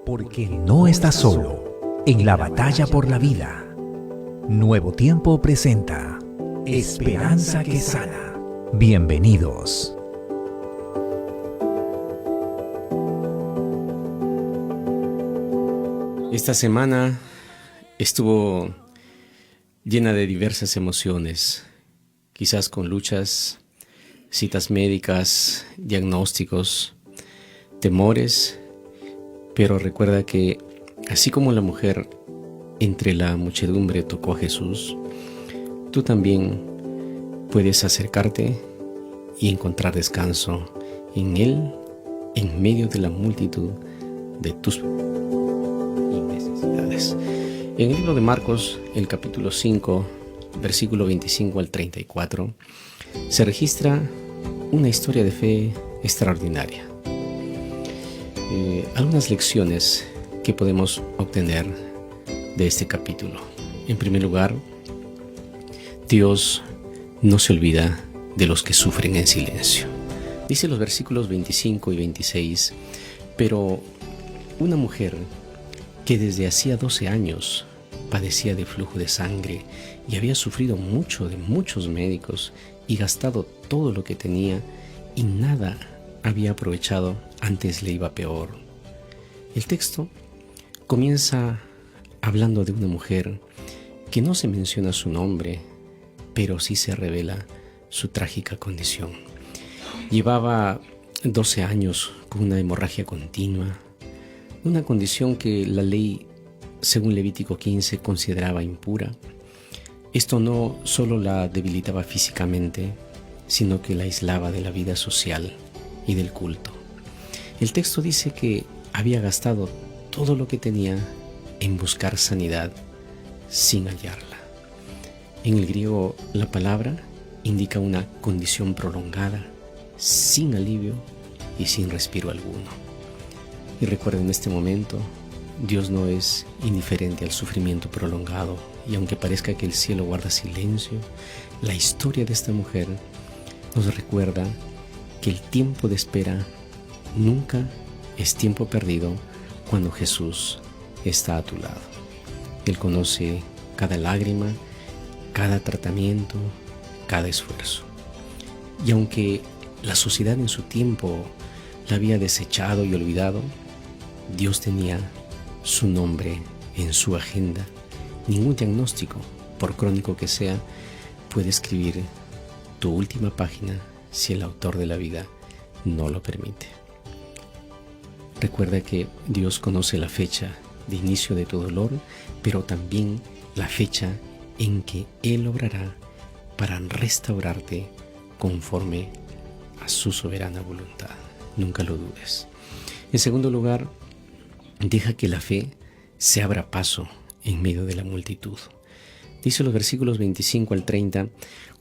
Porque no estás solo en la batalla por la vida. Nuevo Tiempo presenta Esperanza que sana. Bienvenidos. Esta semana estuvo llena de diversas emociones, quizás con luchas, citas médicas, diagnósticos, temores, pero recuerda que así como la mujer entre la muchedumbre tocó a Jesús, tú también puedes acercarte y encontrar descanso en Él en medio de la multitud de tus necesidades. En el libro de Marcos, el capítulo 5, versículo 25 al 34, se registra una historia de fe extraordinaria. Algunas lecciones que podemos obtener de este capítulo. En primer lugar, Dios no se olvida de los que sufren en silencio. Dice los versículos 25 y 26, pero una mujer que desde hacía 12 años padecía de flujo de sangre y había sufrido mucho de muchos médicos y gastado todo lo que tenía y nada había aprovechado, antes le iba peor. El texto comienza hablando de una mujer que no se menciona su nombre, pero sí se revela su trágica condición. Llevaba 12 años con una hemorragia continua, una condición que la ley, según Levítico 15, consideraba impura. Esto no solo la debilitaba físicamente, sino que la aislaba de la vida social y del culto. El texto dice que había gastado todo lo que tenía en buscar sanidad sin hallarla. En el griego, la palabra indica una condición prolongada, sin alivio y sin respiro alguno. Y recuerda, en este momento, Dios no es indiferente al sufrimiento prolongado, y aunque parezca que el cielo guarda silencio, la historia de esta mujer nos recuerda que el tiempo de espera nunca es tiempo perdido cuando Jesús está a tu lado. Él conoce cada lágrima, cada tratamiento, cada esfuerzo. Y aunque la sociedad en su tiempo la había desechado y olvidado, Dios tenía su nombre en su agenda. Ningún diagnóstico, por crónico que sea, puede escribir tu última página si el autor de la vida no lo permite. Recuerda que Dios conoce la fecha de inicio de tu dolor, pero también la fecha en que Él obrará para restaurarte conforme a su soberana voluntad. Nunca lo dudes. En segundo lugar, deja que la fe se abra paso en medio de la multitud. Dice los versículos 25 al 30,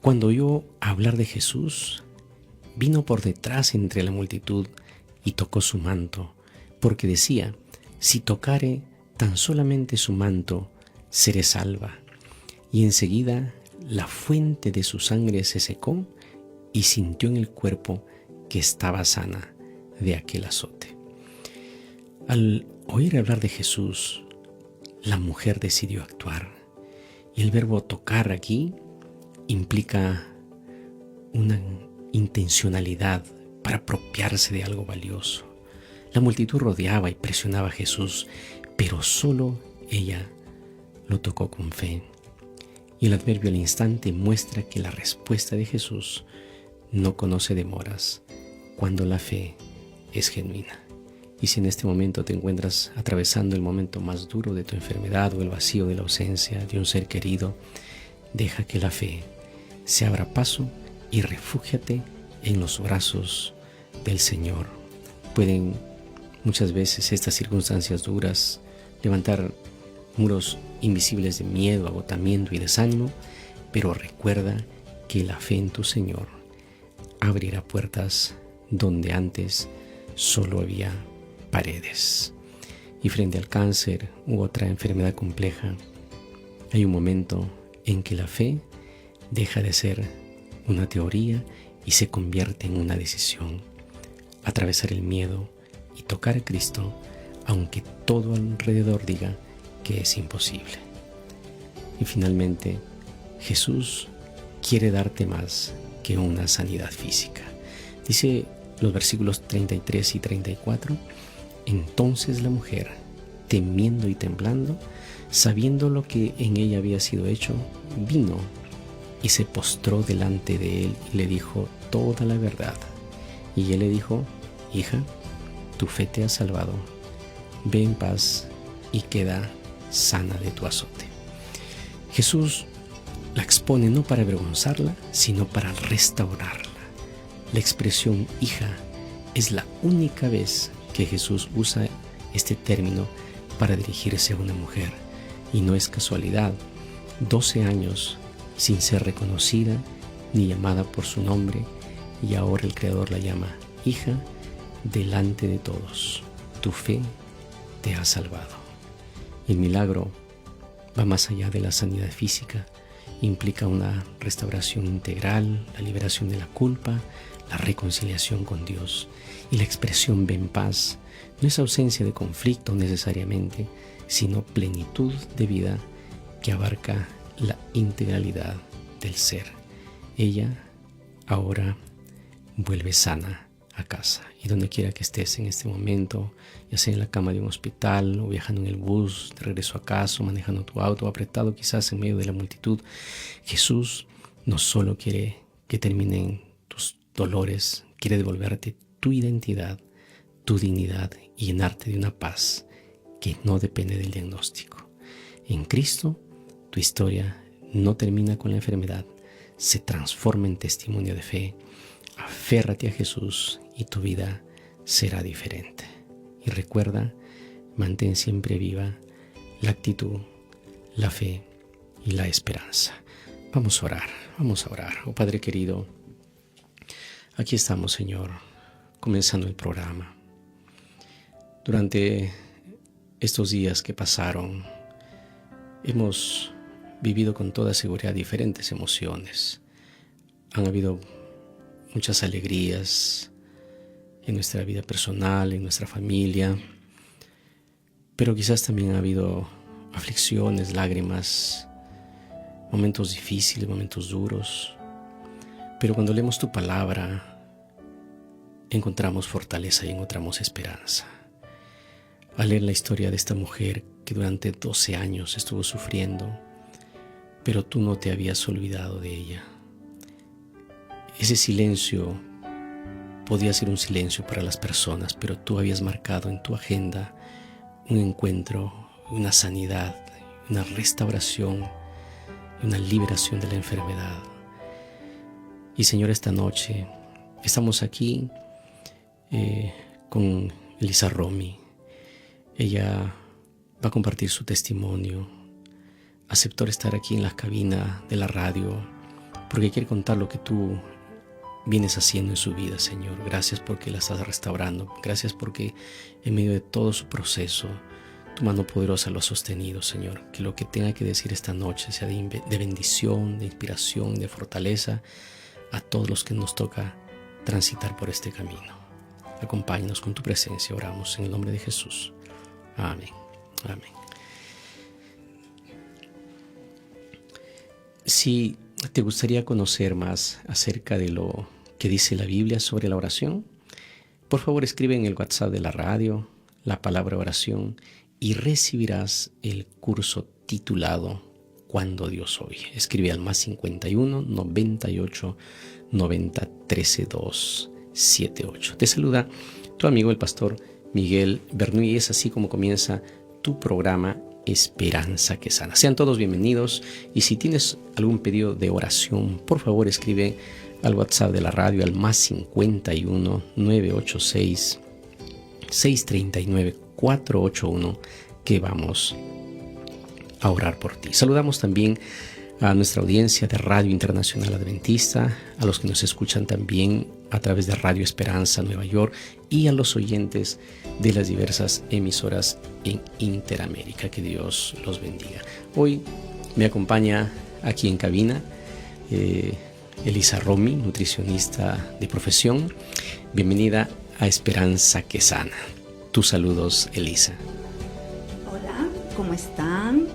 cuando oyó hablar de Jesús, vino por detrás entre la multitud y tocó su manto, porque decía, si tocare tan solamente su manto, seré salva. Y enseguida la fuente de su sangre se secó y sintió en el cuerpo que estaba sana de aquel azote. Al oír hablar de Jesús, la mujer decidió actuar. Y el verbo tocar aquí implica una intencionalidad para apropiarse de algo valioso. La multitud rodeaba y presionaba a Jesús, pero solo ella lo tocó con fe. Y el adverbio al instante muestra que la respuesta de Jesús no conoce demoras cuando la fe es genuina. Y si en este momento te encuentras atravesando el momento más duro de tu enfermedad o el vacío de la ausencia de un ser querido, deja que la fe se abra paso y refúgiate en los brazos del Señor. Pueden muchas veces estas circunstancias duras levantar muros invisibles de miedo, agotamiento y desánimo, pero recuerda que la fe en tu Señor abrirá puertas donde antes solo había paredes. Y frente al cáncer u otra enfermedad compleja, hay un momento en que la fe deja de ser una teoría y se convierte en una decisión. Atravesar el miedo y tocar a Cristo aunque todo alrededor diga que es imposible. Y finalmente, Jesús quiere darte más que una sanidad física. Dice los versículos 33 y 34, entonces la mujer, temiendo y temblando, sabiendo lo que en ella había sido hecho, vino y se postró delante de él y le dijo toda la verdad. Y él le dijo, hija, tu fe te ha salvado, ve en paz y queda sana de tu azote. Jesús la expone no para avergonzarla, sino para restaurarla. La expresión hija es la única vez que Jesús usa este término para dirigirse a una mujer. Y no es casualidad, 12 años sin ser reconocida ni llamada por su nombre, y ahora el Creador la llama hija delante de todos. Tu fe te ha salvado. El milagro va más allá de la sanidad física, implica una restauración integral, la liberación de la culpa, la reconciliación con Dios. Y la expresión ven paz no es ausencia de conflicto necesariamente, sino plenitud de vida que abarca la integralidad del ser. Ella ahora vuelve sana a casa, y donde quiera que estés en este momento, ya sea en la cama de un hospital o viajando en el bus de regreso a casa o manejando tu auto, apretado quizás en medio de la multitud, Jesús no solo quiere que terminen tus dolores, quiere devolverte tu identidad, tu dignidad y llenarte de una paz que no depende del diagnóstico. En Cristo, tu historia no termina con la enfermedad, se transforma en testimonio de fe. Aférrate a Jesús y tu vida será diferente. Y recuerda, mantén siempre viva la actitud, la fe y la esperanza. Vamos a orar. Oh Padre querido, aquí estamos, Señor, comenzando el programa. Durante estos días que pasaron, hemos vivido con toda seguridad diferentes emociones. Han habido muchas alegrías en nuestra vida personal, en nuestra familia, pero quizás también ha habido aflicciones, lágrimas, momentos difíciles, momentos duros. Pero cuando leemos tu palabra, encontramos fortaleza y encontramos esperanza. Al leer la historia de esta mujer que durante 12 años estuvo sufriendo, pero tú no te habías olvidado de ella. Ese silencio podía ser un silencio para las personas, pero tú habías marcado en tu agenda un encuentro, una sanidad, una restauración, una liberación de la enfermedad. Y Señor, esta noche estamos aquí con Elisa Romy. Ella va a compartir su testimonio. Aceptó estar aquí en la cabina de la radio porque quiere contar lo que tú vienes haciendo en su vida, Señor. Gracias porque la estás restaurando. Gracias porque en medio de todo su proceso, tu mano poderosa lo ha sostenido, Señor. Que lo que tenga que decir esta noche sea de bendición, de inspiración, de fortaleza a todos los que nos toca transitar por este camino. Acompáñanos con tu presencia. Oramos en el nombre de Jesús. Amén. Amén. Si te gustaría conocer más acerca de lo que dice la Biblia sobre la oración, por favor escribe en el WhatsApp de la radio la palabra oración y recibirás el curso titulado Cuando Dios oye. Escribe al +51 98 90 13 2 78. Te saluda tu amigo el pastor Miguel Bernuy, y es así como comienza tu programa Esperanza que Sana. Sean todos bienvenidos, y si tienes algún pedido de oración, por favor escribe al WhatsApp de la radio al +51 986 639 481, que vamos a orar por ti. Saludamos también a nuestra audiencia de Radio Internacional Adventista, a los que nos escuchan también a través de Radio Esperanza Nueva York, y a los oyentes de las diversas emisoras en Interamérica. Que Dios los bendiga. Hoy me acompaña aquí en cabina Elisa Romy, nutricionista de profesión. Bienvenida a Esperanza que Sana. tus saludos, Elisa. Hola, ¿cómo están?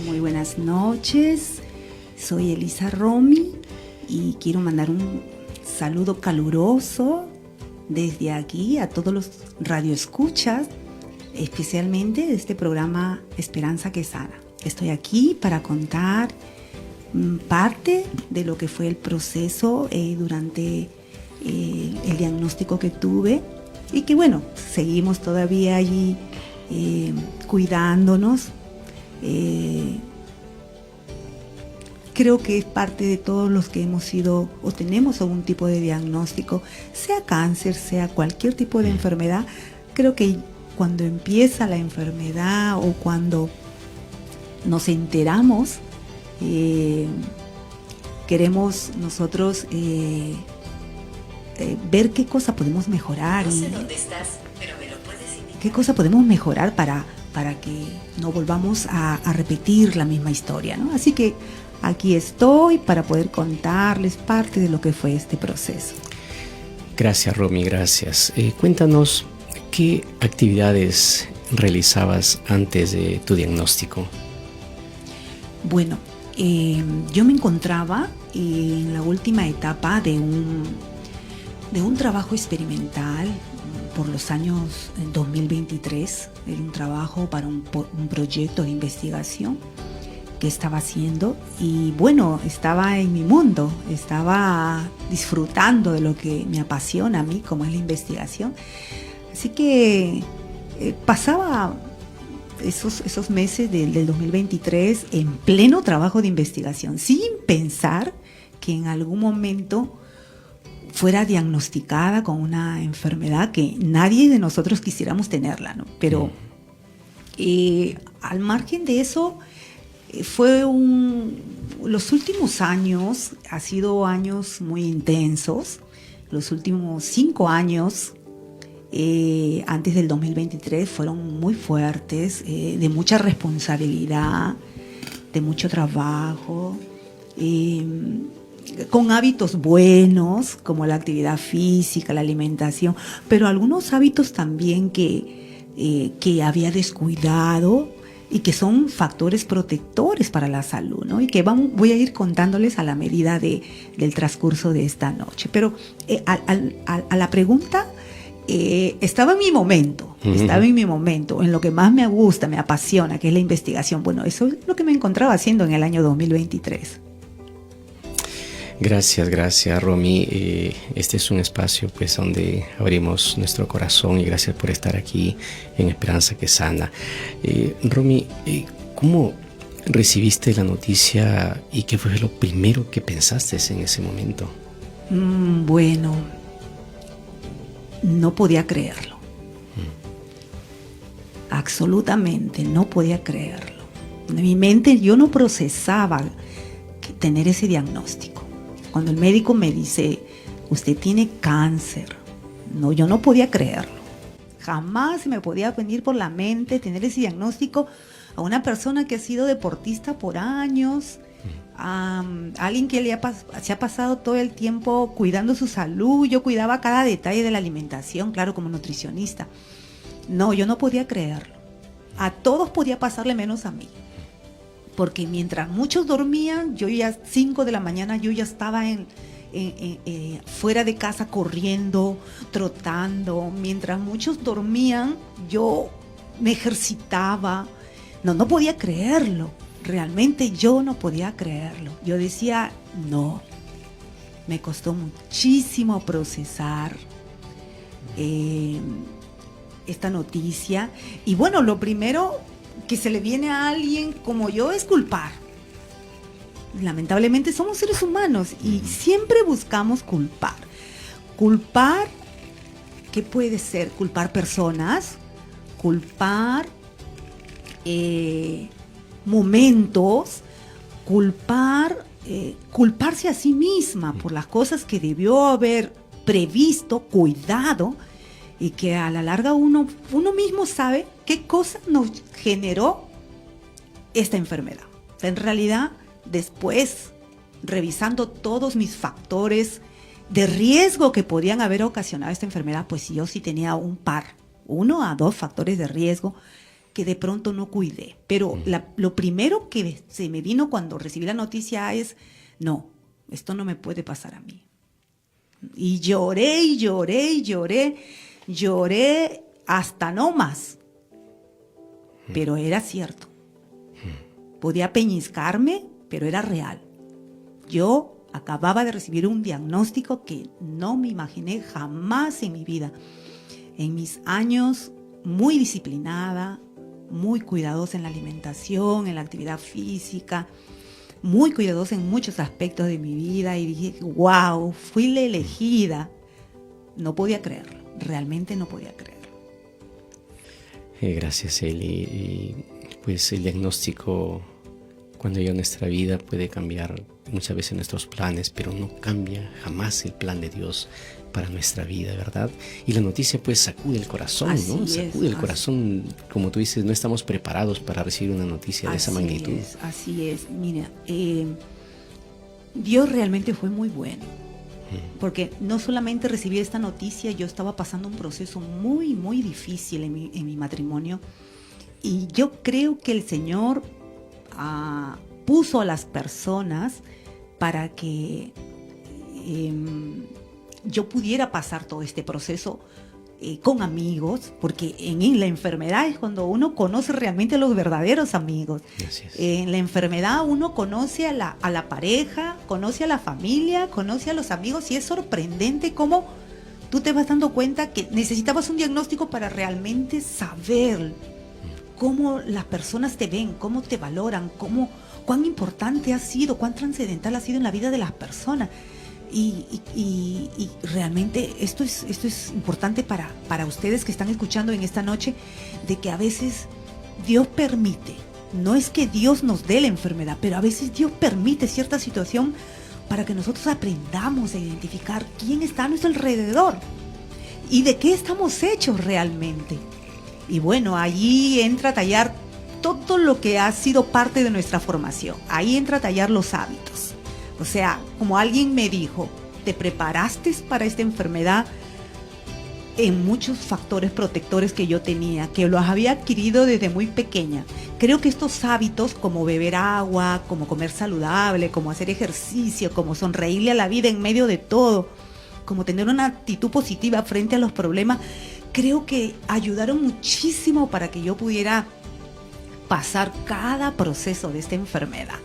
Muy buenas noches. Soy Elisa Romy y quiero mandar un saludo caluroso desde aquí a todos los radioescuchas, especialmente de este programa Esperanza que Sana. Estoy aquí para contar parte de lo que fue el proceso durante el diagnóstico que tuve y que bueno, seguimos todavía allí cuidándonos. Creo que es parte de todos los que hemos sido o tenemos algún tipo de diagnóstico, sea cáncer, sea cualquier tipo de enfermedad. Creo que cuando empieza la enfermedad o cuando nos enteramos, queremos nosotros ver qué cosa podemos mejorar. No sé dónde estás, pero me lo puedes indicar. ¿Qué cosa podemos mejorar para que no volvamos a repetir la misma historia, ¿no? Así que aquí estoy para poder contarles parte de lo que fue este proceso. Gracias, Romy, gracias. Cuéntanos, ¿qué actividades realizabas antes de tu diagnóstico? Bueno, yo me encontraba en la última etapa de un trabajo experimental por los años 2023. Era un trabajo para un proyecto de investigación que estaba haciendo y bueno, estaba en mi mundo, estaba disfrutando de lo que me apasiona a mí, como es la investigación. Así que pasaba esos meses del 2023 en pleno trabajo de investigación, sin pensar que en algún momento fuera diagnosticada con una enfermedad que nadie de nosotros quisiéramos tenerla, ¿no? Pero al margen de eso, los últimos años, ha sido años muy intensos. Los últimos 5 años, antes del 2023, fueron muy fuertes, de mucha responsabilidad, de mucho trabajo, con hábitos buenos, como la actividad física, la alimentación, pero algunos hábitos también que había descuidado y que son factores protectores para la salud, ¿no? Y que voy a ir contándoles a la medida del transcurso de esta noche. Pero a la pregunta, estaba en mi momento, en lo que más me gusta, me apasiona, que es la investigación. Bueno, eso es lo que me encontraba haciendo en el año 2023. Gracias, Romy. Este es un espacio pues donde abrimos nuestro corazón y gracias por estar aquí en Esperanza que Sana. Romy, ¿cómo recibiste la noticia y qué fue lo primero que pensaste en ese momento? Bueno, no podía creerlo. Absolutamente no podía creerlo. En mi mente yo no procesaba tener ese diagnóstico. Cuando el médico me dice, usted tiene cáncer, no, yo no podía creerlo. Jamás se me podía venir por la mente tener ese diagnóstico a una persona que ha sido deportista por años, a alguien que se ha pasado todo el tiempo cuidando su salud. Yo cuidaba cada detalle de la alimentación, claro, como nutricionista. No, yo no podía creerlo. A todos podía pasarle menos a mí. Porque mientras muchos dormían, yo ya 5 de la mañana, yo ya estaba fuera de casa corriendo, trotando. Mientras muchos dormían, yo me ejercitaba. No podía creerlo. Realmente yo no podía creerlo. Yo decía, no. Me costó muchísimo procesar esta noticia. Y bueno, lo primero que se le viene a alguien como yo es culpar. Lamentablemente somos seres humanos y siempre buscamos culpar. Culpar, ¿qué puede ser? Culpar personas, culpar momentos, culparse a sí misma por las cosas que debió haber previsto, cuidado, y que a la larga uno mismo sabe qué cosa nos generó esta enfermedad. En realidad, después, revisando todos mis factores de riesgo que podían haber ocasionado esta enfermedad, pues yo sí tenía un par 1 a 2 factores de riesgo que de pronto no cuidé. Pero lo primero que se me vino cuando recibí la noticia es, no, esto no me puede pasar a mí. Y lloré y lloré y lloré, lloré hasta no más. Pero era cierto. Podía peñiscarme, pero era real. Yo acababa de recibir un diagnóstico que no me imaginé jamás en mi vida. En mis años muy disciplinada, muy cuidadosa en la alimentación, en la actividad física, muy cuidadosa en muchos aspectos de mi vida, y dije, wow, fui la elegida. No podía creerlo, realmente no podía creerlo. Gracias, Eli. Y pues el diagnóstico, cuando llega a nuestra vida, puede cambiar muchas veces nuestros planes, pero no cambia jamás el plan de Dios para nuestra vida, ¿verdad? Y la noticia pues sacude el corazón, ¿no? Sacude el corazón, como tú dices, no estamos preparados para recibir una noticia de esa magnitud. Así es. Mira, Dios realmente fue muy bueno, porque no solamente recibí esta noticia, yo estaba pasando un proceso muy, muy difícil en mi matrimonio, y yo creo que el Señor puso a las personas para que yo pudiera pasar todo este proceso con amigos, porque en la enfermedad es cuando uno conoce realmente a los verdaderos amigos. En la enfermedad uno conoce a la pareja, conoce a la familia, conoce a los amigos, y es sorprendente cómo tú te vas dando cuenta que necesitabas un diagnóstico para realmente saber cómo las personas te ven, cómo te valoran, cuán importante ha sido, cuán trascendental ha sido en la vida de las personas. Y realmente esto es importante para ustedes que están escuchando en esta noche, de que a veces Dios permite, no es que Dios nos dé la enfermedad, pero a veces Dios permite cierta situación para que nosotros aprendamos a identificar quién está a nuestro alrededor y de qué estamos hechos realmente. Y bueno, allí entra a tallar todo lo que ha sido parte de nuestra formación. Ahí entra a tallar los hábitos. O sea, como alguien me dijo, ¿te preparaste para esta enfermedad? En muchos factores protectores que yo tenía, que los había adquirido desde muy pequeña. Creo que estos hábitos, como beber agua, como comer saludable, como hacer ejercicio, como sonreírle a la vida en medio de todo, como tener una actitud positiva frente a los problemas, creo que ayudaron muchísimo para que yo pudiera pasar cada proceso de esta enfermedad.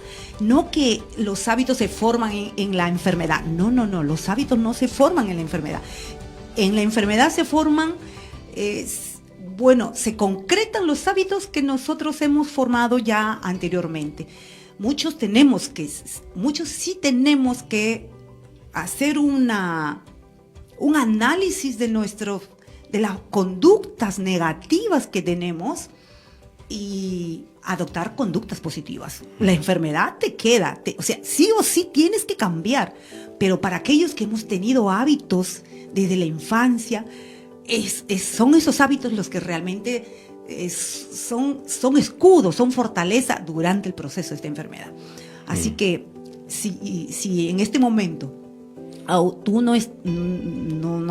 No que los hábitos se forman en la enfermedad. No, los hábitos no se forman en la enfermedad. En la enfermedad se forman, se concretan los hábitos que nosotros hemos formado ya anteriormente. Muchos sí tenemos que hacer un análisis de las conductas negativas que tenemos y adoptar conductas positivas. La enfermedad te queda, sí o sí tienes que cambiar, pero para aquellos que hemos tenido hábitos desde la infancia, son esos hábitos los que realmente son escudos, son fortaleza durante el proceso de esta enfermedad. Así que si en este momento tú no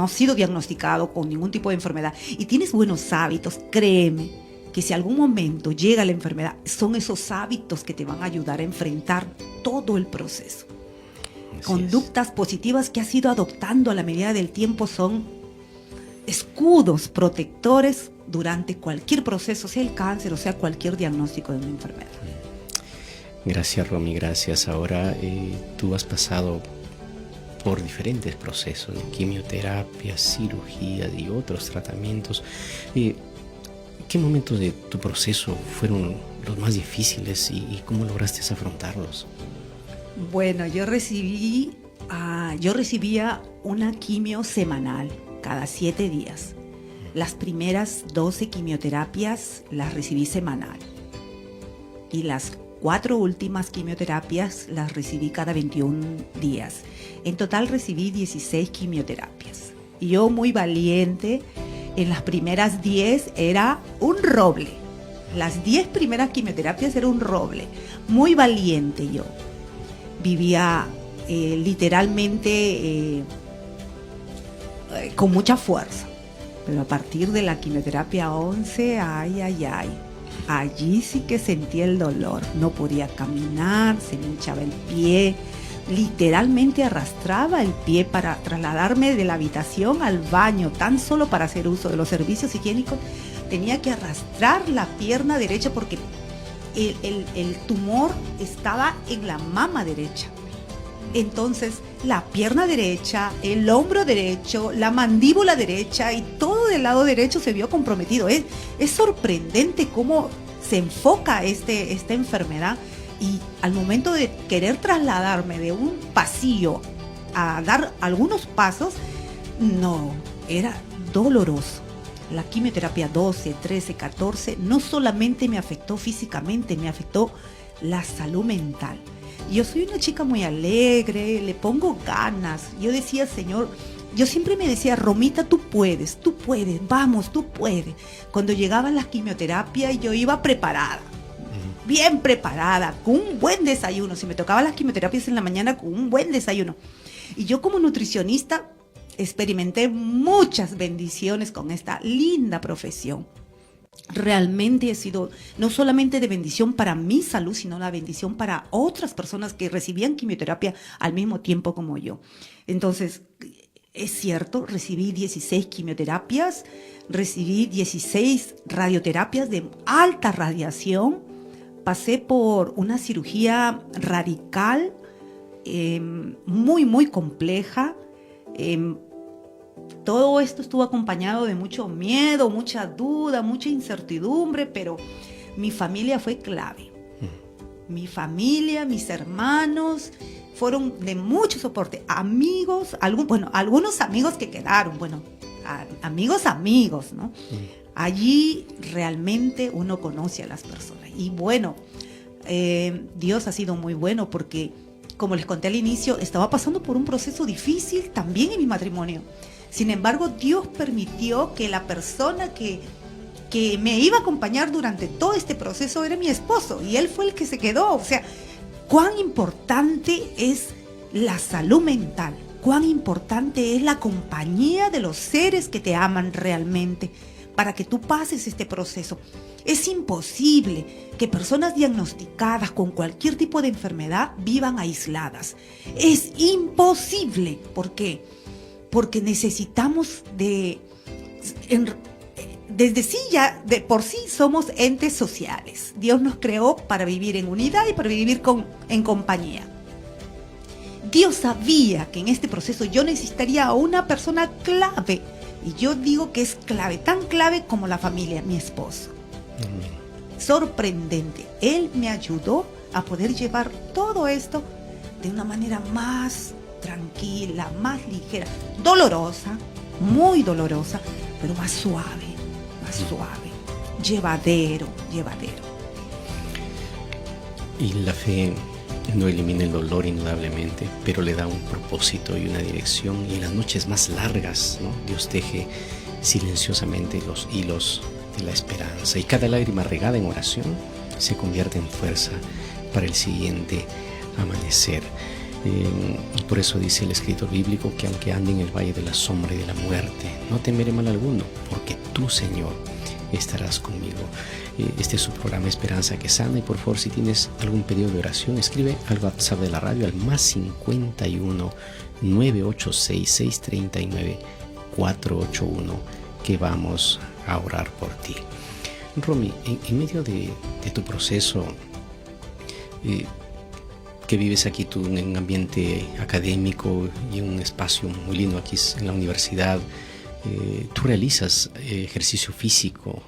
has sido diagnosticado con ningún tipo de enfermedad y tienes buenos hábitos, créeme que si algún momento llega la enfermedad, son esos hábitos que te van a ayudar a enfrentar todo el proceso. Conductas positivas que has ido adoptando a la medida del tiempo son escudos protectores durante cualquier proceso, sea el cáncer o sea cualquier diagnóstico de una enfermedad. Gracias, Romy, gracias. Ahora tú has pasado por diferentes procesos de quimioterapia, cirugía y otros tratamientos. ¿Qué momentos de tu proceso fueron los más difíciles y cómo lograste afrontarlos? Bueno, yo recibía una quimio semanal, cada 7 días. Las primeras 12 quimioterapias las recibí semanal. Y las 4 últimas quimioterapias las recibí cada 21 días. En total recibí 16 quimioterapias. Y yo, muy valiente, en las primeras 10 era un roble. Las 10 primeras quimioterapias era un roble. Muy valiente yo. Vivía literalmente con mucha fuerza. Pero a partir de la quimioterapia 11, ay, ay, ay. Allí sí que sentí el dolor. No podía caminar, se me hinchaba el pie. Literalmente arrastraba el pie para trasladarme de la habitación al baño, tan solo para hacer uso de los servicios higiénicos. Tenía que arrastrar la pierna derecha porque el tumor estaba en la mama derecha. Entonces, la pierna derecha, el hombro derecho, la mandíbula derecha y todo del lado derecho se vio comprometido. Es sorprendente cómo se enfoca esta enfermedad, y al momento de querer trasladarme de un pasillo a dar algunos pasos, no, era doloroso. La quimioterapia 12, 13, 14 no solamente me afectó físicamente, me afectó la salud mental. Yo soy una chica muy alegre, le pongo ganas. Yo decía, Señor, yo siempre me decía, Romita, tú puedes, vamos, tú puedes. Cuando llegaban las quimioterapias, yo iba preparada, bien preparada, con un buen desayuno. Si me tocaban las quimioterapias en la mañana, con un buen desayuno. Y yo como nutricionista experimenté muchas bendiciones con esta linda profesión. Realmente ha sido no solamente de bendición para mi salud, sino la bendición para otras personas que recibían quimioterapia al mismo tiempo como yo. Entonces, es cierto, recibí 16 quimioterapias, recibí 16 radioterapias de alta radiación, pasé por una cirugía radical, muy, muy compleja. Todo esto estuvo acompañado de mucho miedo, mucha duda, mucha incertidumbre, pero mi familia fue clave. Mi familia, mis hermanos fueron de mucho soporte. Amigos, algunos amigos que quedaron, amigos, ¿no? Allí realmente uno conoce a las personas. Y bueno, Dios ha sido muy bueno porque, como les conté al inicio, estaba pasando por un proceso difícil también en mi matrimonio. Sin embargo, Dios permitió que la persona que me iba a acompañar durante todo este proceso era mi esposo, y él fue el que se quedó. O sea, cuán importante es la salud mental, cuán importante es la compañía de los seres que te aman realmente para que tú pases este proceso. Es imposible que personas diagnosticadas con cualquier tipo de enfermedad vivan aisladas. Es imposible. ¿Por qué? Porque necesitamos desde sí ya de por sí somos entes sociales. Dios nos creó para vivir en unidad y para vivir en compañía. Dios sabía que en este proceso yo necesitaría a una persona clave, y yo digo que es clave, tan clave como la familia, mi esposo. Sorprendente. Él me ayudó a poder llevar todo esto de una manera más tranquila, más ligera, dolorosa, muy dolorosa, pero más suave, llevadero. Y la fe no elimina el dolor indudablemente, pero le da un propósito y una dirección. Y en las noches más largas, ¿no?, Dios teje silenciosamente los hilos de la esperanza, y cada lágrima regada en oración se convierte en fuerza para el siguiente amanecer. Y por eso dice el escritor bíblico que aunque ande en el valle de la sombra y de la muerte, no temeré mal alguno, porque tú, Señor, estarás conmigo. Este es su programa Esperanza que Sana, y por favor, si tienes algún pedido de oración, escribe al WhatsApp de la radio al +51 986 639 481, que vamos a orar por ti. Romy, en medio de tu proceso, que vives aquí tú en un ambiente académico y en un espacio muy lindo aquí en la universidad, tú realizas ejercicio físico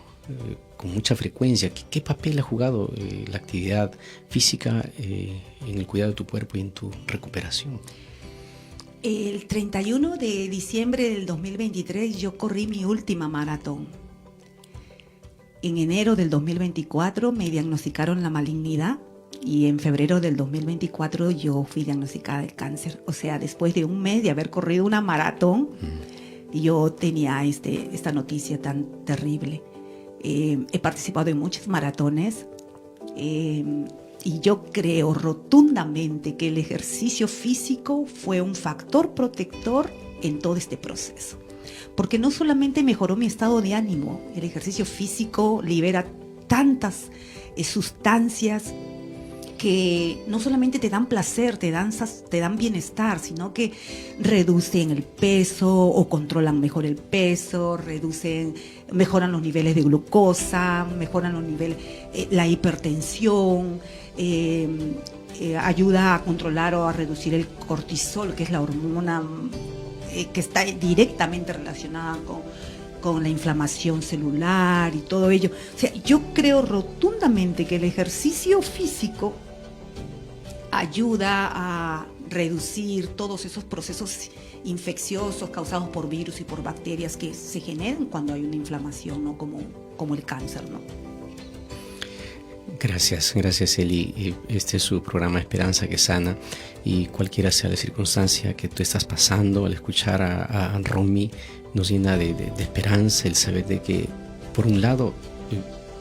con mucha frecuencia. ¿Qué papel ha jugado la actividad física en el cuidado de tu cuerpo y en tu recuperación? El 31 de diciembre del 2023 yo corrí mi última maratón. En enero del 2024 me diagnosticaron la malignidad, y en febrero del 2024 yo fui diagnosticada de cáncer. O sea, después de un mes de haber corrido una maratón, yo tenía esta noticia tan terrible. He participado en muchas maratones, y yo creo rotundamente que el ejercicio físico fue un factor protector en todo este proceso. porque no solamente mejoró mi estado de ánimo, el ejercicio físico libera tantas sustancias que no solamente te dan placer, te dan bienestar, sino que reducen el peso o controlan mejor el peso, mejoran los niveles de glucosa, mejoran los niveles, la hipertensión, ayuda a controlar o a reducir el cortisol, que es la hormona que está directamente relacionada con la inflamación celular y todo ello. O sea, yo creo rotundamente que el ejercicio físico ayuda a reducir todos esos procesos infecciosos causados por virus y por bacterias que se generan cuando hay una inflamación, ¿no? Como el cáncer, ¿no? Gracias Eli. Este es su programa Esperanza que Sana, y cualquiera sea la circunstancia que tú estás pasando, al escuchar a Romy nos llena de esperanza el saber de que, por un lado,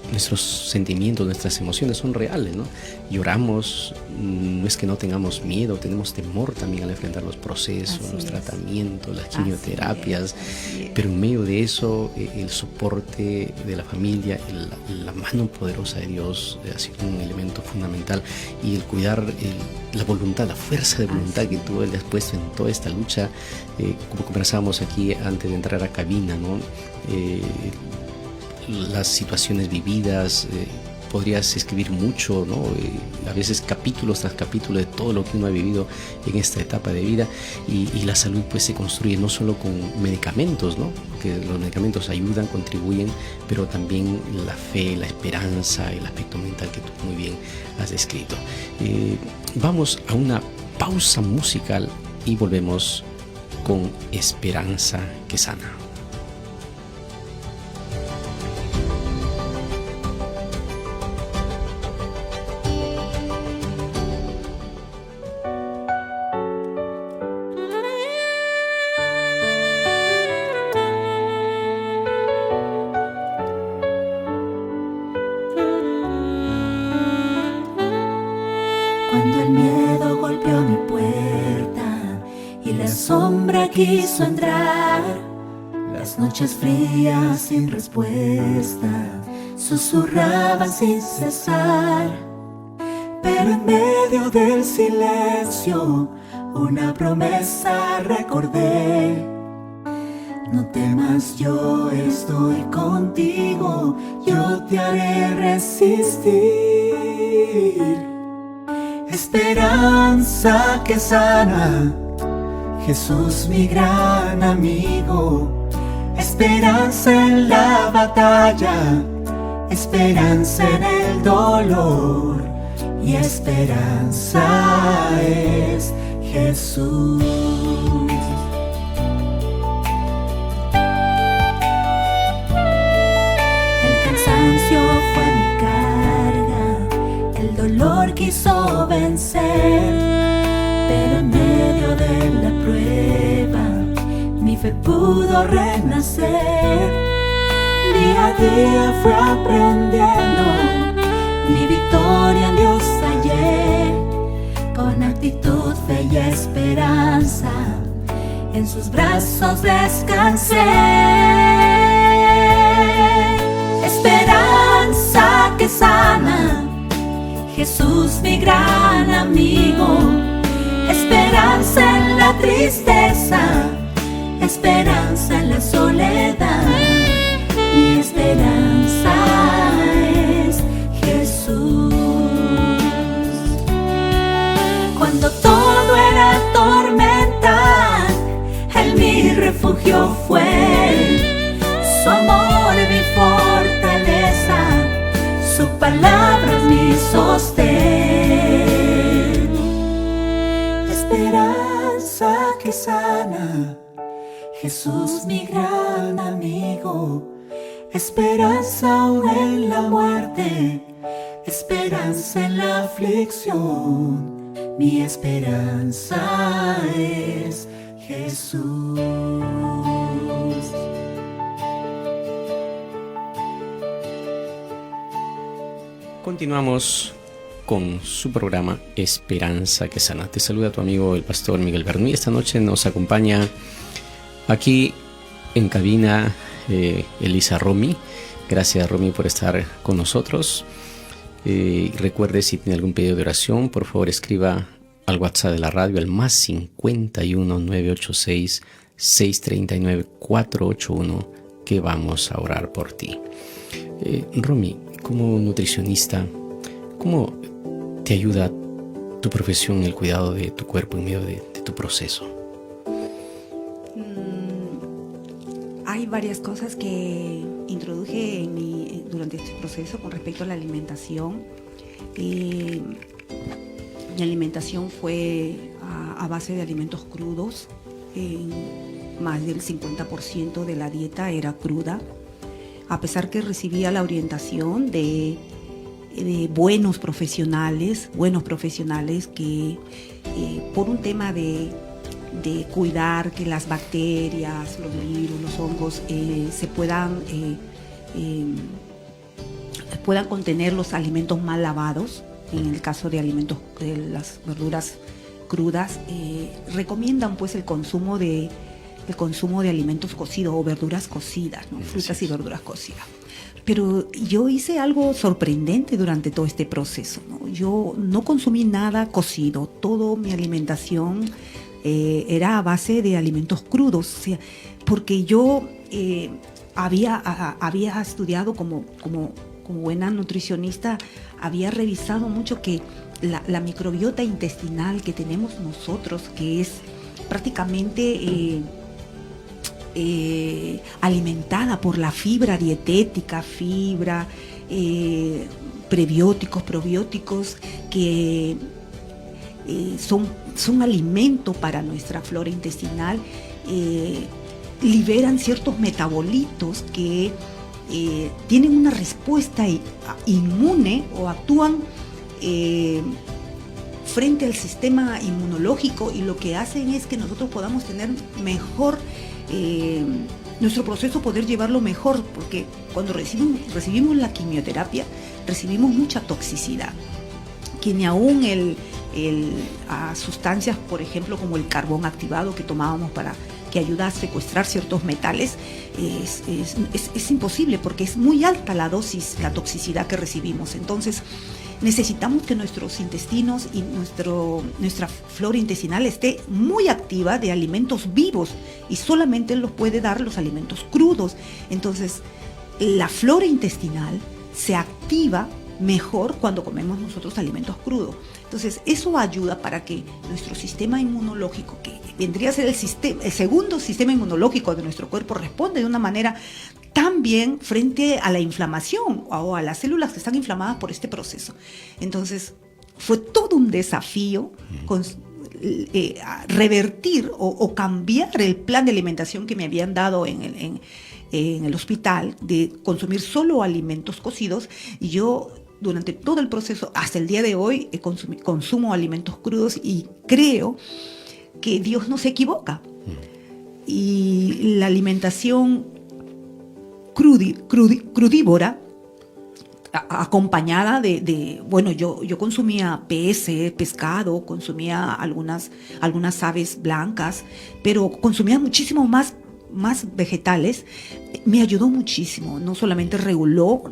nuestros sentimientos, nuestras emociones son reales, ¿no? Lloramos, no es que no tengamos miedo, tenemos temor también al enfrentar los procesos, los tratamientos, las quimioterapias, pero en medio de eso, el soporte de la familia, la mano poderosa de Dios ha sido un elemento fundamental, y el cuidar la voluntad, la fuerza de voluntad que tú le has puesto en toda esta lucha, como conversábamos aquí antes de entrar a cabina, ¿no? Las situaciones vividas, podrías escribir mucho, ¿no? A veces capítulos tras capítulo de todo lo que uno ha vivido en esta etapa de vida, y la salud pues se construye no solo con medicamentos, ¿no? Porque los medicamentos ayudan, contribuyen, pero también la fe, la esperanza, el aspecto mental que tú muy bien has descrito. Vamos a una pausa musical y volvemos con Esperanza que Sana. Cuando el miedo golpeó mi puerta y la sombra quiso entrar, las noches frías sin respuesta susurraban sin cesar. Pero en medio del silencio una promesa recordé: no temas, yo estoy contigo, yo te haré resistir. Esperanza que sana, Jesús mi gran amigo. Esperanza en la batalla, esperanza en el dolor, y esperanza es Jesús. El cansancio fue mi carga, el dolor quiso vencer, pero en medio de la prueba mi fe pudo renacer. Día a día fue aprendiendo, mi victoria en Dios hallé. Con actitud, fe y esperanza, en sus brazos descansé. Esperanza que sana, Jesús mi gran amigo. Esperanza en la tristeza, esperanza en la soledad, mi esperanza es Jesús. Cuando todo era tormenta, Él mi refugio fue. Su amor mi fortaleza, su palabra es mi sostén. Esperanza que sana, Jesús mi gran amigo. Esperanza aún en la muerte, esperanza en la aflicción, mi esperanza es Jesús. Continuamos con su programa Esperanza que Sana. Te saluda tu amigo el pastor Miguel Bernuy. Esta noche nos acompaña aquí en cabina Elisa Romy. Gracias, Romy, por estar con nosotros. Recuerde, si tiene algún pedido de oración, por favor escriba al WhatsApp de la radio, al más 51 986 639 481, que vamos a orar por ti. Romy, como nutricionista, ¿cómo te ayuda tu profesión en el cuidado de tu cuerpo en medio de tu proceso? Hay varias cosas que introduje durante este proceso con respecto a la alimentación. Mi alimentación fue a base de alimentos crudos. Más del 50% de la dieta era cruda. A pesar que recibía la orientación de buenos profesionales que por un tema de cuidar que las bacterias, los virus, los hongos puedan contener los alimentos mal lavados. En el caso de alimentos de las verduras crudas, recomiendan pues el consumo de alimentos cocidos o verduras cocidas, ¿no? Frutas y verduras cocidas. Pero yo hice algo sorprendente durante todo este proceso, ¿no? Yo no consumí nada cocido, toda mi alimentación era a base de alimentos crudos, o sea, porque yo había estudiado como buena nutricionista, había revisado mucho que la microbiota intestinal que tenemos nosotros, que es prácticamente alimentada por la fibra dietética, prebióticos, probióticos, que son alimento para nuestra flora intestinal, liberan ciertos metabolitos que tienen una respuesta inmune o actúan frente al sistema inmunológico, y lo que hacen es que nosotros podamos tener mejor nuestro proceso, poder llevarlo mejor, porque cuando recibimos la quimioterapia recibimos mucha toxicidad, que ni aún a sustancias, por ejemplo, como el carbón activado que tomábamos para que ayuda a secuestrar ciertos metales, es imposible, porque es muy alta la dosis, la toxicidad que recibimos. Entonces necesitamos que nuestros intestinos y nuestra flora intestinal esté muy activa de alimentos vivos, y solamente los puede dar los alimentos crudos. Entonces la flora intestinal se activa mejor cuando comemos nosotros alimentos crudos. Entonces eso ayuda para que nuestro sistema inmunológico, que vendría a ser el segundo sistema inmunológico de nuestro cuerpo, responde de una manera tan bien frente a la inflamación o a las células que están inflamadas por este proceso. Entonces fue todo un desafío revertir o cambiar el plan de alimentación que me habían dado en el hospital, de consumir solo alimentos cocidos. Y yo, durante todo el proceso, hasta el día de hoy, consumo alimentos crudos, y creo que Dios no se equivoca. Y la alimentación crudívora, acompañada bueno, yo consumía pescado, consumía algunas aves blancas, pero consumía muchísimo más vegetales. Me ayudó muchísimo. No solamente reguló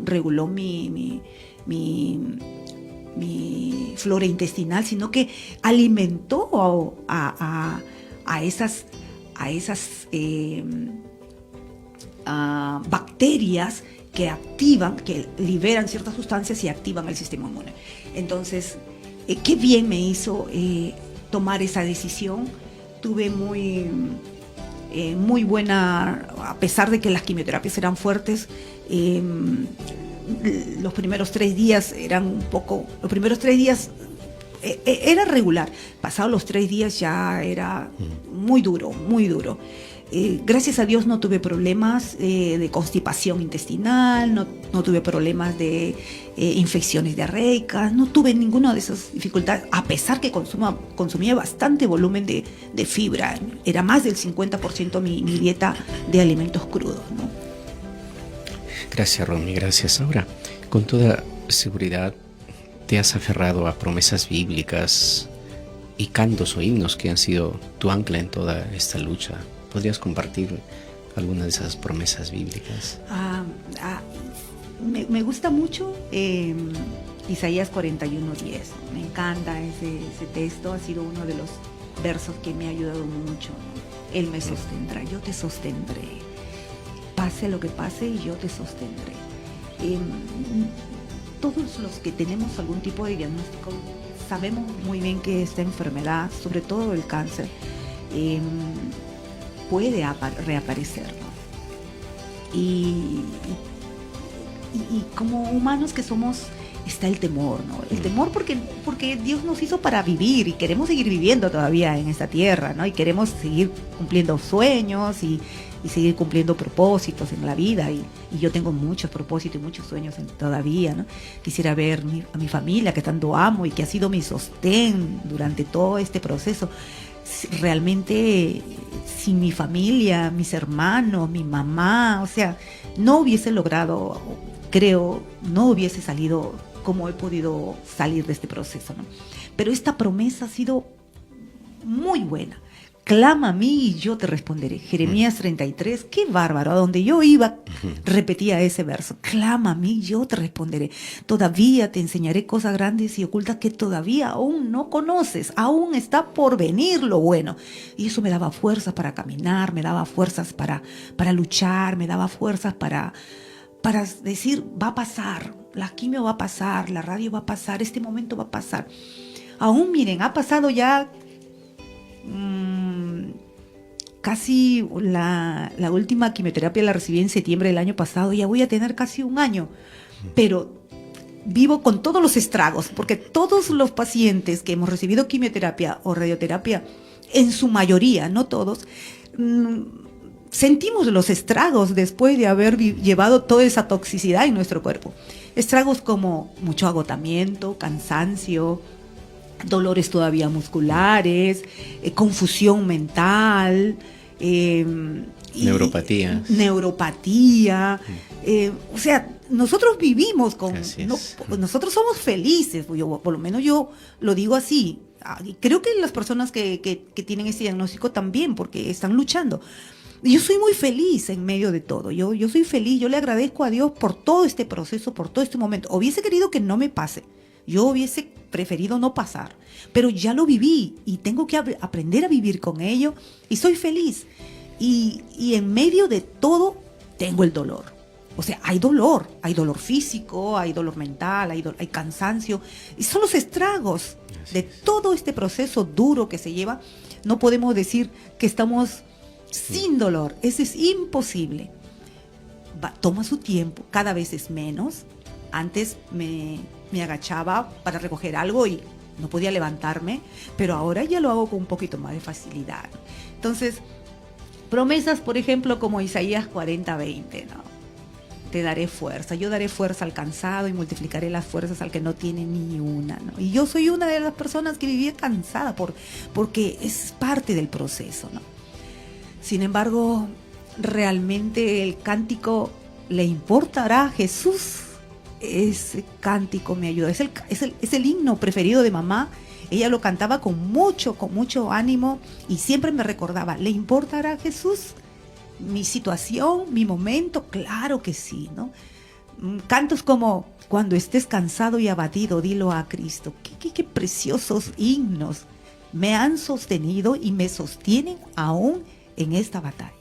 mi flora intestinal, sino que alimentó a esas bacterias que liberan ciertas sustancias y activan el sistema inmune. Entonces, qué bien me hizo tomar esa decisión. Tuve muy buena, a pesar de que las quimioterapias eran fuertes. Los primeros 3 días era regular. Pasados los 3 días ya era muy duro. Gracias a Dios no tuve problemas de constipación intestinal, no tuve problemas de infecciones diarreicas, no tuve ninguna de esas dificultades, a pesar que consumía bastante volumen de fibra. Era más del 50% mi dieta de alimentos crudos, ¿no? Gracias, Romy, gracias. Ahora, con toda seguridad, te has aferrado a promesas bíblicas y cantos o himnos que han sido tu ancla en toda esta lucha. ¿Podrías compartir alguna de esas promesas bíblicas. Me gusta mucho Isaías 41:10. Me encanta ese texto, ha sido uno de los versos que me ha ayudado mucho, ¿no? Él me sostendrá, yo te sostendré. Pase lo que pase y yo te sostendré. Todos los que tenemos algún tipo de diagnóstico sabemos muy bien que esta enfermedad, sobre todo el cáncer, puede reaparecer, ¿no? Y como humanos que somos, está el temor, ¿no? El temor porque Dios nos hizo para vivir y queremos seguir viviendo todavía en esta tierra, ¿no? Y queremos seguir cumpliendo sueños y seguir cumpliendo propósitos en la vida. Y yo tengo muchos propósitos y muchos sueños todavía, ¿no? Quisiera ver a mi familia, que tanto amo y que ha sido mi sostén durante todo este proceso. Realmente, sin mi familia, mis hermanos, mi mamá, o sea, no hubiese logrado, creo, no hubiese salido como he podido salir de este proceso, ¿no? Pero esta promesa ha sido muy buena. Clama a mí y yo te responderé. Jeremías 33, qué bárbaro. A donde yo iba, repetía ese verso. Clama a mí y yo te responderé. Todavía te enseñaré cosas grandes y ocultas que todavía aún no conoces. Aún está por venir lo bueno. Y eso me daba fuerzas para caminar, me daba fuerzas para luchar, me daba fuerzas para decir, va a pasar. La quimio va a pasar, la radio va a pasar, este momento va a pasar. Aún, miren, ha pasado ya casi la última quimioterapia la recibí en septiembre del año pasado, ya voy a tener casi un año, pero vivo con todos los estragos, porque todos los pacientes que hemos recibido quimioterapia o radioterapia, en su mayoría, no todos, sentimos los estragos después de haber llevado toda esa toxicidad en nuestro cuerpo. Estragos como mucho agotamiento, cansancio, dolores todavía musculares, confusión mental, neuropatía. O sea, nosotros vivimos con... nosotros somos felices, por lo menos yo lo digo así. Creo que las personas que tienen ese diagnóstico también, porque están luchando. Yo soy muy feliz en medio de todo. Yo soy feliz, yo le agradezco a Dios por todo este proceso, por todo este momento. Hubiese querido que no me pase. Yo hubiese preferido no pasar, pero ya lo viví y tengo que aprender a vivir con ello y soy feliz. Y en medio de todo tengo el dolor. O sea, hay dolor físico, hay dolor mental, hay cansancio. Y son los estragos de todo este proceso duro que se lleva. No podemos decir que estamos sin dolor. Eso es imposible. Toma su tiempo, cada vez es menos. Antes me agachaba para recoger algo y no podía levantarme, pero ahora ya lo hago con un poquito más de facilidad. Entonces, promesas, por ejemplo, como Isaías 40:20, ¿no? Te daré fuerza, yo daré fuerza al cansado y multiplicaré las fuerzas al que no tiene ni una, ¿no? Y yo soy una de las personas que vivía cansada porque es parte del proceso, ¿no? Sin embargo, realmente el cántico le importará a Jesús. Ese cántico me ayuda, es el himno preferido de mamá. Ella lo cantaba con mucho ánimo y siempre me recordaba, ¿le importará a Jesús mi situación, mi momento? Claro que sí, ¿no? Cantos como cuando estés cansado y abatido, dilo a Cristo. Qué preciosos himnos me han sostenido y me sostienen aún en esta batalla.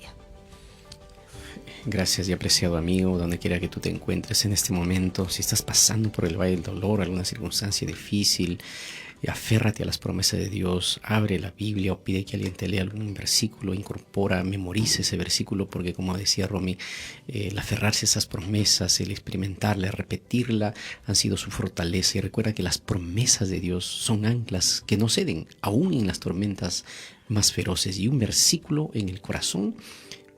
Gracias y apreciado amigo, donde quiera que tú te encuentres en este momento. Si estás pasando por el valle del dolor, alguna circunstancia difícil, aférrate a las promesas de Dios, abre la Biblia o pide que alguien te lea algún versículo, incorpora, memoriza ese versículo, porque como decía Romy, el aferrarse a esas promesas, el experimentarla, el repetirla, han sido su fortaleza. Y recuerda que las promesas de Dios son anclas que no ceden, aún en las tormentas más feroces. Y un versículo en el corazón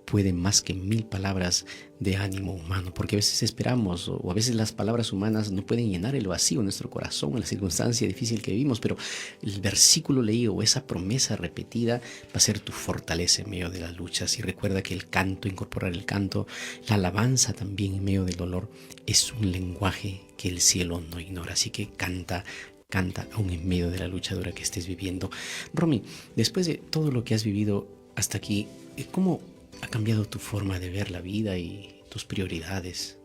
puede más que 1000 palabras de ánimo humano, porque a veces esperamos o a veces las palabras humanas no pueden llenar el vacío en nuestro corazón, en la circunstancia difícil que vivimos, pero el versículo leído o esa promesa repetida va a ser tu fortaleza en medio de las luchas. Y recuerda que el canto, incorporar el canto, la alabanza también en medio del dolor, es un lenguaje que el cielo no ignora. Así que canta aún en medio de la lucha dura que estés viviendo. Romy, después de todo lo que has vivido hasta aquí, ¿cómo ha cambiado tu forma de ver la vida y tus prioridades?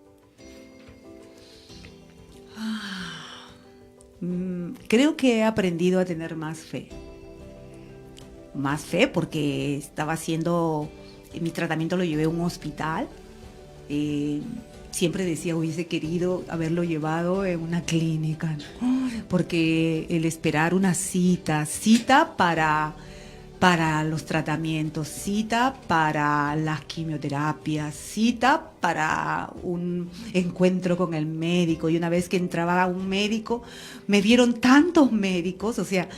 Creo que he aprendido a tener más fe. Más fe porque estaba haciendo, mi tratamiento lo llevé a un hospital. Siempre decía, hubiese querido haberlo llevado en una clínica, ¿no? Porque el esperar una cita para los tratamientos, cita para las quimioterapias, cita para un encuentro con el médico. Y una vez que entraba a un médico, me dieron tantos médicos, o sea,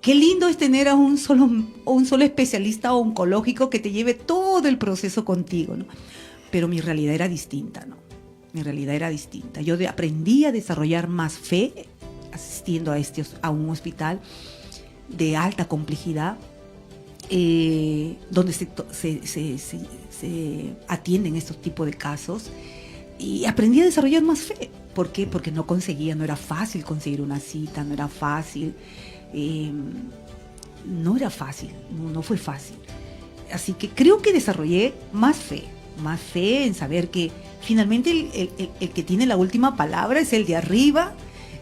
qué lindo es tener a un solo especialista oncológico que te lleve todo el proceso contigo, ¿no? Pero mi realidad era distinta, ¿no? Mi realidad era distinta. Yo aprendí a desarrollar más fe asistiendo a un hospital de alta complejidad, donde se atienden estos tipos de casos, y aprendí a desarrollar más fe. ¿Por qué? Porque no era fácil conseguir una cita, no era fácil, no fue fácil. Así que creo que desarrollé más fe en saber que finalmente el que tiene la última palabra es el de arriba,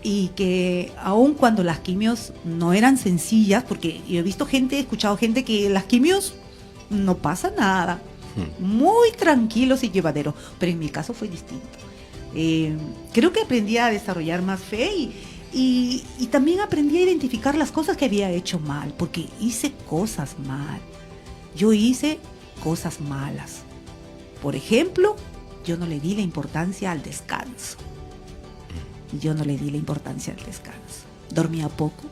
y que aun cuando las quimios no eran sencillas, porque yo he escuchado gente que las quimios no pasa nada, muy tranquilos y llevaderos, pero en mi caso fue distinto. Creo que aprendí a desarrollar más fe y también aprendí a identificar las cosas que había hecho mal, porque hice cosas mal. Yo hice cosas malas. Por ejemplo, yo no le di la importancia al descanso. Dormía poco.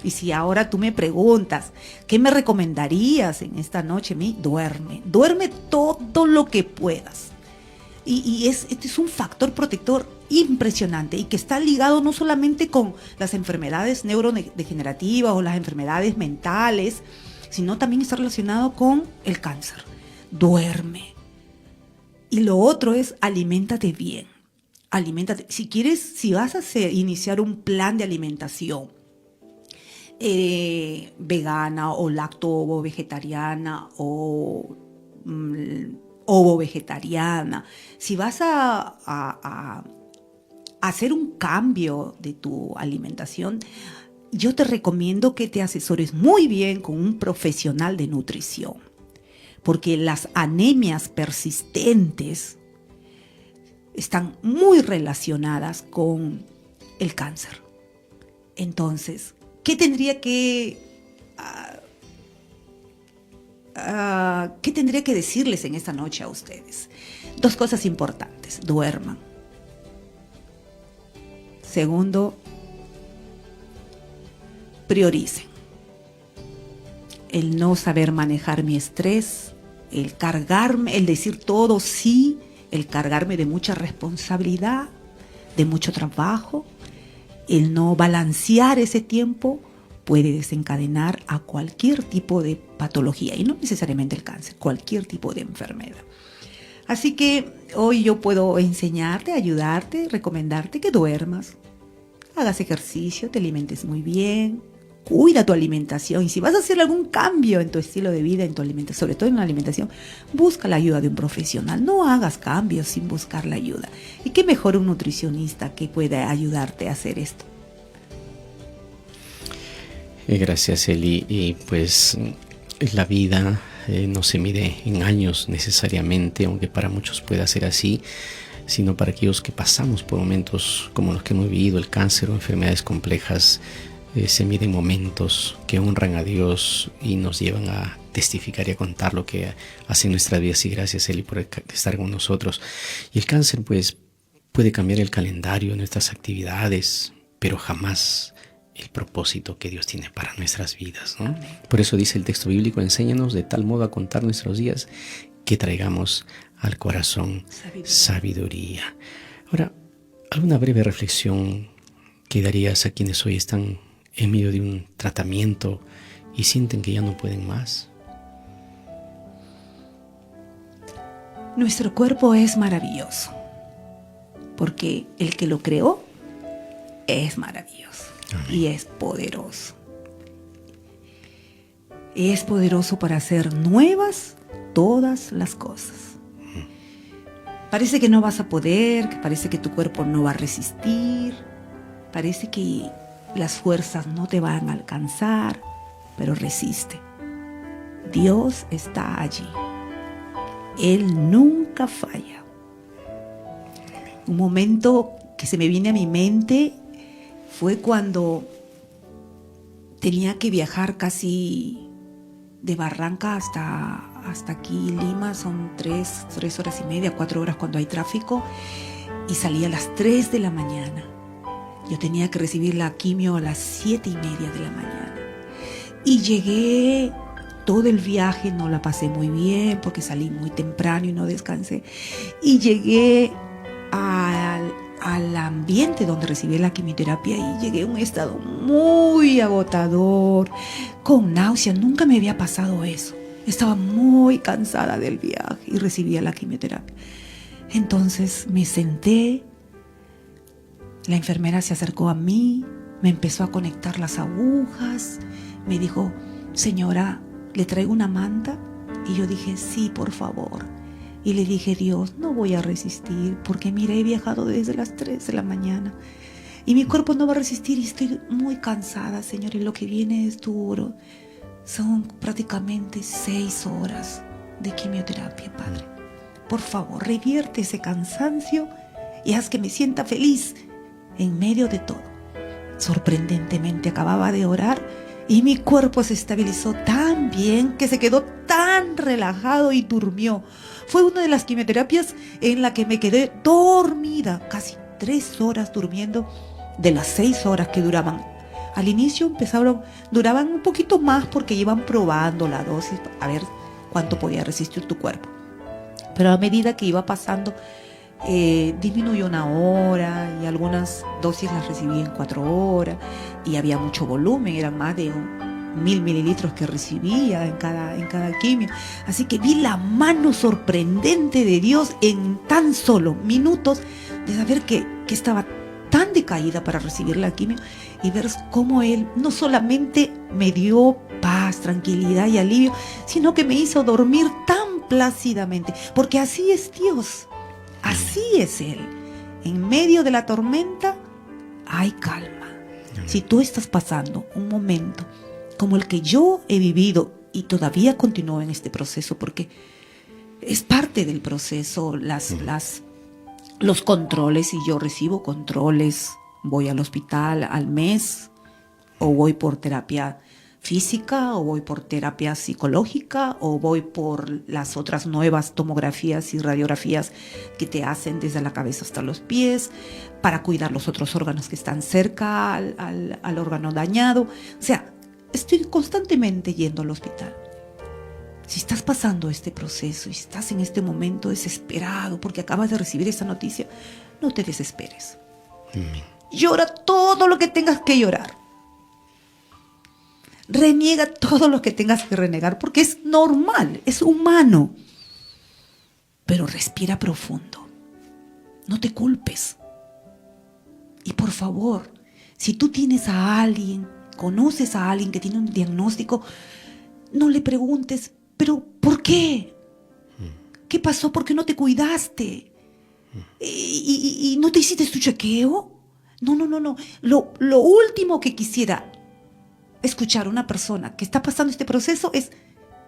Y si ahora tú me preguntas, ¿qué me recomendarías en esta noche? Duerme todo lo que puedas. Y este es un factor protector impresionante, y que está ligado no solamente con las enfermedades neurodegenerativas o las enfermedades mentales, sino también está relacionado con el cáncer. Duerme. Y lo otro es, aliméntate bien. Aliméntate. Si vas a iniciar un plan de alimentación vegana o lacto-ovo-vegetariana o ovo-vegetariana, si vas a hacer un cambio de tu alimentación, yo te recomiendo que te asesores muy bien con un profesional de nutrición, porque las anemias persistentes están muy relacionadas con el cáncer. Entonces, ¿qué tendría que decirles en esta noche a ustedes? 2 cosas importantes: duerman. Segundo, prioricen. El no saber manejar mi estrés, el cargarme, el decir todo sí, el cargarme de mucha responsabilidad, de mucho trabajo, el no balancear ese tiempo puede desencadenar a cualquier tipo de patología, y no necesariamente el cáncer, cualquier tipo de enfermedad. Así que hoy yo puedo enseñarte, ayudarte, recomendarte que duermas, hagas ejercicio, te alimentes muy bien, cuida tu alimentación, y si vas a hacer algún cambio en tu estilo de vida, en tu alimentación, sobre todo en la alimentación, busca la ayuda de un profesional. No hagas cambios sin buscar la ayuda. Y qué mejor un nutricionista que pueda ayudarte a hacer esto. Gracias, Eli. Y pues la vida no se mide en años necesariamente, aunque para muchos pueda ser así, sino para aquellos que pasamos por momentos como los que hemos vivido, el cáncer o enfermedades complejas. Se miden momentos que honran a Dios y nos llevan a testificar y a contar lo que hace en nuestras vidas. Y gracias, Eli, por estar con nosotros. Y el cáncer pues puede cambiar el calendario de nuestras actividades, pero jamás el propósito que Dios tiene para nuestras vidas, ¿no? Por eso dice el texto bíblico: enséñanos de tal modo a contar nuestros días que traigamos al corazón sabiduría. Ahora, ¿alguna breve reflexión que darías a quienes hoy están en medio de un tratamiento y sienten que ya no pueden más? Nuestro cuerpo es maravilloso, porque el que lo creó es maravilloso. Amén. Y es poderoso. Es poderoso para hacer nuevas todas las cosas. Parece que no vas a poder, que parece que tu cuerpo no va a resistir, parece que las fuerzas no te van a alcanzar, pero resiste. Dios está allí. Él nunca falla. Un momento que se me viene a mi mente fue cuando tenía que viajar casi de Barranca hasta aquí, Lima. Son 3 horas y media, 4 horas cuando hay tráfico. Y salí a las 3 de la mañana. Yo tenía que recibir la quimio a las 7 y media de la mañana. Y llegué, todo el viaje no la pasé muy bien porque salí muy temprano y no descansé. Y llegué al ambiente donde recibí la quimioterapia y llegué a un estado muy agotador, con náuseas. Nunca me había pasado eso. Estaba muy cansada del viaje y recibía la quimioterapia. Entonces me senté, la enfermera se acercó a mí, me empezó a conectar las agujas, me dijo: señora, ¿le traigo una manta? Y yo dije: sí, por favor. Y le dije: Dios, no voy a resistir, porque mira, he viajado desde las 3 de la mañana y mi cuerpo no va a resistir y estoy muy cansada, Señor, y lo que viene es duro. Son prácticamente 6 horas de quimioterapia, Padre. Por favor, revierte ese cansancio y haz que me sienta feliz en medio de todo. Sorprendentemente acababa de orar y mi cuerpo se estabilizó tan bien que se quedó tan relajado y durmió. Fue una de las quimioterapias en la que me quedé dormida, casi 3 horas durmiendo de las 6 horas que duraban. Al inicio duraban un poquito más porque iban probando la dosis a ver cuánto podía resistir tu cuerpo. Pero a medida que iba pasando, disminuyó 1 hora y algunas dosis las recibí en 4 horas y había mucho volumen, eran más de 1000 mililitros que recibía en cada quimio. Así que vi la mano sorprendente de Dios en tan solo minutos de saber que estaba tan decaída para recibir la quimio y ver cómo Él no solamente me dio paz, tranquilidad y alivio, sino que me hizo dormir tan plácidamente, porque así es Dios, así es Él. En medio de la tormenta hay calma. Si tú estás pasando un momento como el que yo he vivido y todavía continúo en este proceso, porque es parte del proceso, los controles, y yo recibo controles, voy al hospital al mes, o voy por terapia física, o voy por terapia psicológica, o voy por las otras nuevas tomografías y radiografías que te hacen desde la cabeza hasta los pies, para cuidar los otros órganos que están cerca al órgano dañado. O sea, estoy constantemente yendo al hospital. Si estás pasando este proceso y estás en este momento desesperado porque acabas de recibir esa noticia, no te desesperes. Llora todo lo que tengas que llorar. Reniega todo lo que tengas que renegar, porque es normal, es humano. Pero respira profundo. No te culpes. Y por favor, si tú tienes a alguien, conoces a alguien que tiene un diagnóstico, no le preguntes: ¿pero por qué? ¿Qué pasó? ¿Por qué no te cuidaste? ¿Y no te hiciste tu chequeo? No. Lo último que quisiera escuchar a una persona que está pasando este proceso es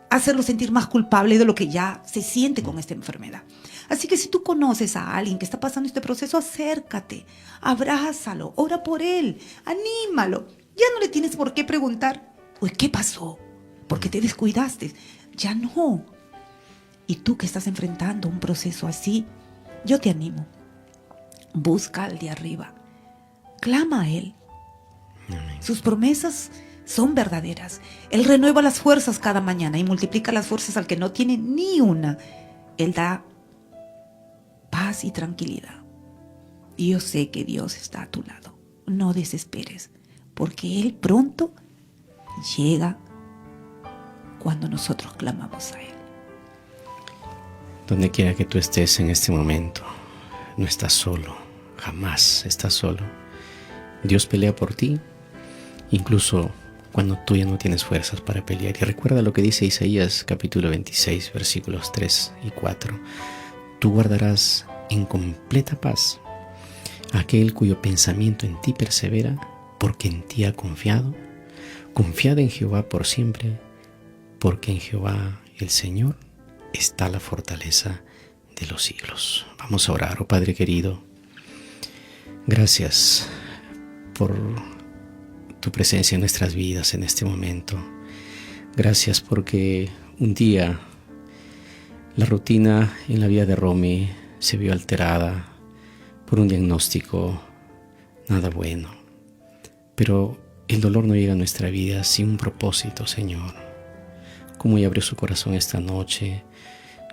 hacerlo sentir más culpable de lo que ya se siente con esta enfermedad. Así que si tú conoces a alguien que está pasando este proceso, acércate, abrázalo, ora por él, anímalo. Ya no le tienes por qué preguntar: uy, ¿qué pasó? ¿Por qué te descuidaste? Ya no. Y tú que estás enfrentando un proceso así, yo te animo. Busca al de arriba. Clama a Él. Amén. Sus promesas son verdaderas. Él renueva las fuerzas cada mañana y multiplica las fuerzas al que no tiene ni una. Él da paz y tranquilidad. Y yo sé que Dios está a tu lado. No desesperes, porque Él pronto llega cuando nosotros clamamos a Él. Donde quiera que tú estés en este momento, no estás solo, jamás estás solo. Dios pelea por ti, incluso cuando tú ya no tienes fuerzas para pelear. Y recuerda lo que dice Isaías capítulo 26, versículos 3 y 4. Tú guardarás en completa paz a aquel cuyo pensamiento en ti persevera, porque en ti ha confiado. Confiad en Jehová por siempre, porque en Jehová el Señor está la fortaleza de los siglos. Vamos a orar. Oh Padre querido, gracias por tu presencia en nuestras vidas en este momento. Gracias porque un día la rutina en la vida de Romy se vio alterada por un diagnóstico nada bueno. Pero el dolor no llega a nuestra vida sin un propósito, Señor. Como ella abrió su corazón esta noche,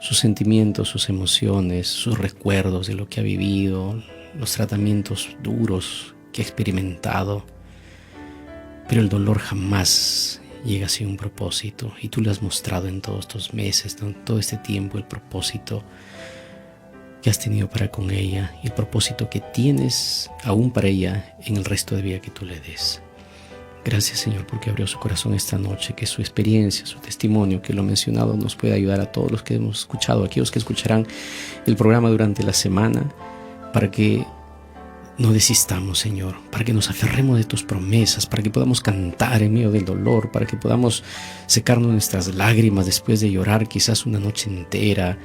sus sentimientos, sus emociones, sus recuerdos de lo que ha vivido, los tratamientos duros que ha experimentado. Pero el dolor jamás llega sin un propósito, y tú le has mostrado en todos estos meses, en todo este tiempo, el propósito que has tenido para con ella y el propósito que tienes aún para ella en el resto de vida que tú le des. Gracias, Señor, porque abrió su corazón esta noche, que su experiencia, su testimonio, que lo mencionado, nos puede ayudar a todos los que hemos escuchado, aquellos que escucharán el programa durante la semana, para que no desistamos, Señor, para que nos aferremos de tus promesas, para que podamos cantar en medio del dolor, para que podamos secarnos nuestras lágrimas después de llorar quizás una noche entera,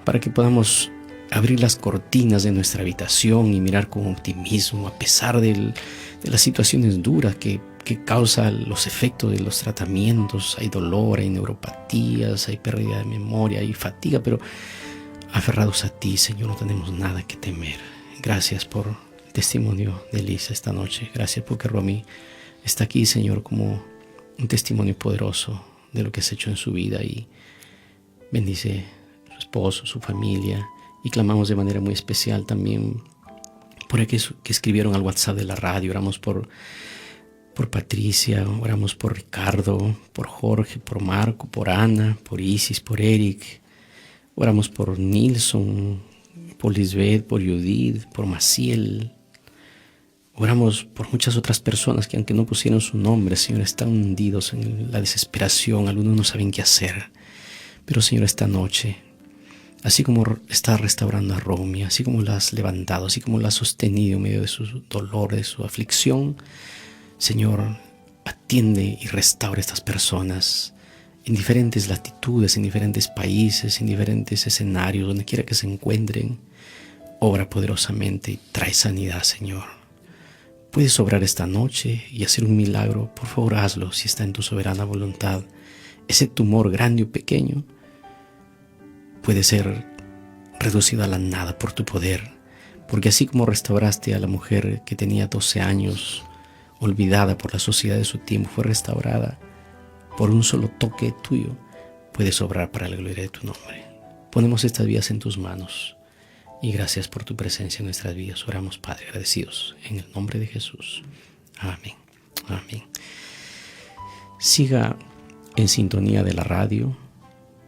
para que podamos abrir las cortinas de nuestra habitación y mirar con optimismo a pesar de las situaciones duras que causan los efectos de los tratamientos. Hay dolor, hay neuropatías, hay pérdida de memoria, hay fatiga, pero aferrados a ti, Señor, no tenemos nada que temer. Gracias por el testimonio de Elisa esta noche. Gracias porque Romy está aquí, Señor, como un testimonio poderoso de lo que has hecho en su vida, y bendice a su esposo, su familia, y clamamos de manera muy especial también por aquellos que escribieron al WhatsApp de la radio. Oramos por Patricia, oramos por Ricardo, por Jorge, por Marco, por Ana, por Isis, por Eric. Oramos por Nilson, por Lisbeth, por Judith, por Maciel. Oramos por muchas otras personas que, aunque no pusieron su nombre, Señor, están hundidos en la desesperación. Algunos no saben qué hacer. Pero, Señor, esta noche, así como estás restaurando a Romy, así como la has levantado, así como la has sostenido en medio de su dolor, de su aflicción, Señor, atiende y restaura a estas personas en diferentes latitudes, en diferentes países, en diferentes escenarios, donde quiera que se encuentren. Obra poderosamente y trae sanidad, Señor. Puedes obrar esta noche y hacer un milagro. Por favor, hazlo si está en tu soberana voluntad. Ese tumor, grande o pequeño, puede ser reducido a la nada por tu poder. Porque así como restauraste a la mujer que tenía 12 años, olvidada por la sociedad de su tiempo, fue restaurada por un solo toque tuyo, puedes obrar para la gloria de tu nombre. Ponemos estas vidas en tus manos y gracias por tu presencia en nuestras vidas. Oramos, Padre, agradecidos en el nombre de Jesús. Amén. Amén. Siga en sintonía de la radio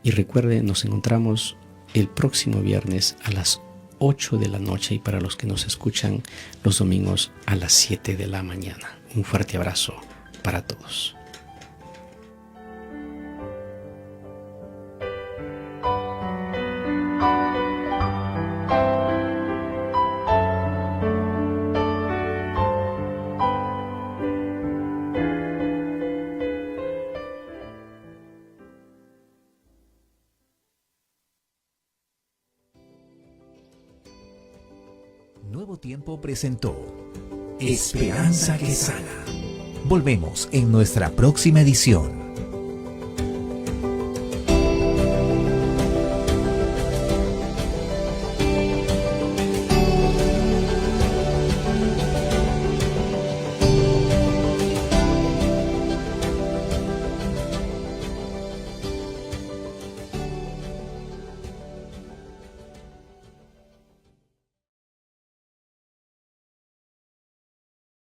y recuerde, nos encontramos el próximo viernes a las 8 de la noche, y para los que nos escuchan los domingos a las 7 de la mañana. Un fuerte abrazo para todos. Nuevo Tiempo presentó Esperanza que Sana. Volvemos en nuestra próxima edición.